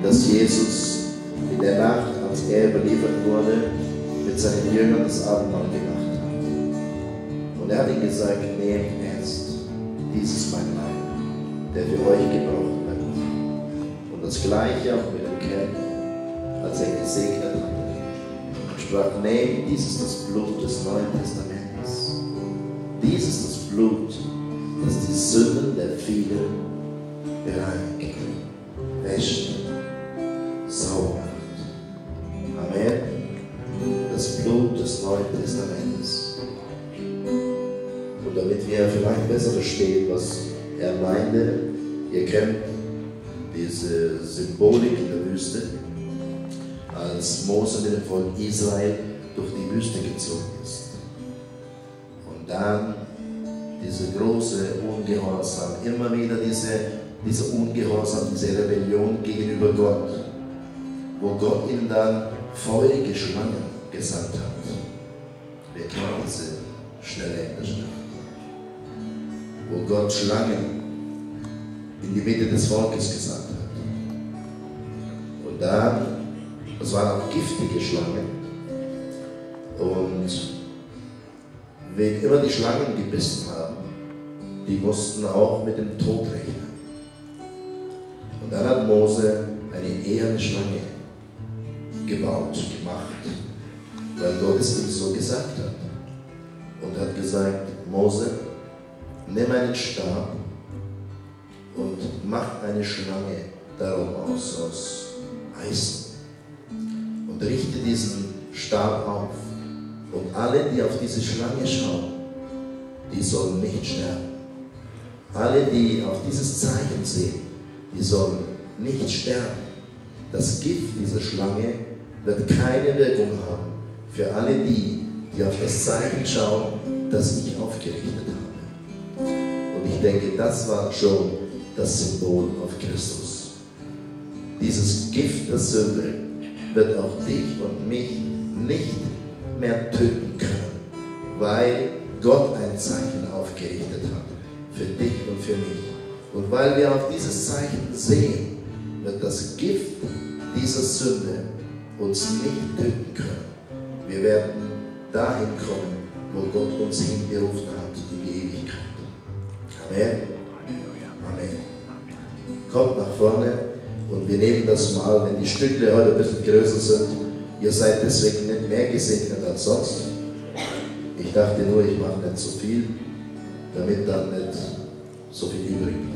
dass Jesus in der Nacht, als er überliefert wurde, mit seinen Jüngern das Abendmahl gemacht hat. Und er hat ihnen gesagt, nehmt erst, dies ist mein Leib, der für euch gebrochen wird. Und das Gleiche auch mit dem Kelch, als er gesegnet hatte, und sprach, nehmt, dies ist das Blut des Neuen Testamentes. Dies ist das Blut, das die Sünden der vielen bereinigt, wäscht, sauber macht. Amen. Das Blut des Neuen Testamentes. Und damit wir vielleicht besser verstehen, was er meinte, ihr kennt diese Symbolik in der Wüste, als Mose mit dem Volk Israel durch die Wüste gezogen ist. Und dann diese große Ungehorsam, immer wieder diese Ungehorsam, diese Rebellion gegenüber Gott, wo Gott ihnen dann feurige Schlangen gesandt hat. Wir kennen diese Stelle in der Schrift, wo Gott Schlangen in die Mitte des Volkes gesandt hat. Und dann, das waren auch giftige Schlangen, und wen immer die Schlangen gebissen haben, die mussten auch mit dem Tod rechnen. Und dann hat Mose eine eherne Schlange gebaut, gemacht, weil Gott es ihm so gesagt hat. Und hat gesagt, Mose, nimm einen Stab und mach eine Schlange darum aus Eisen. Und richte diesen Stab auf. Und alle, die auf diese Schlange schauen, die sollen nicht sterben. Alle, die auf dieses Zeichen sehen, die sollen nicht sterben. Das Gift dieser Schlange wird keine Wirkung haben für alle die auf das Zeichen schauen, das ich aufgerichtet habe. Und ich denke, das war schon das Symbol auf Christus. Dieses Gift der Sünde wird auch dich und mich nicht mehr töten können, weil Gott ein Zeichen aufgerichtet hat für dich und für mich. Und weil wir auf dieses Zeichen sehen, wird das Gift dieser Sünde uns nicht töten können. Wir werden dahin kommen, wo Gott uns hingerufen hat in die Ewigkeit. Amen. Amen. Kommt nach vorne und wir nehmen das Mahl, wenn die Stücke heute ein bisschen größer sind. Ihr seid deswegen nicht mehr gesegnet als sonst. Ich dachte nur, ich mache nicht so viel, damit dann nicht so viel übrig bleibt.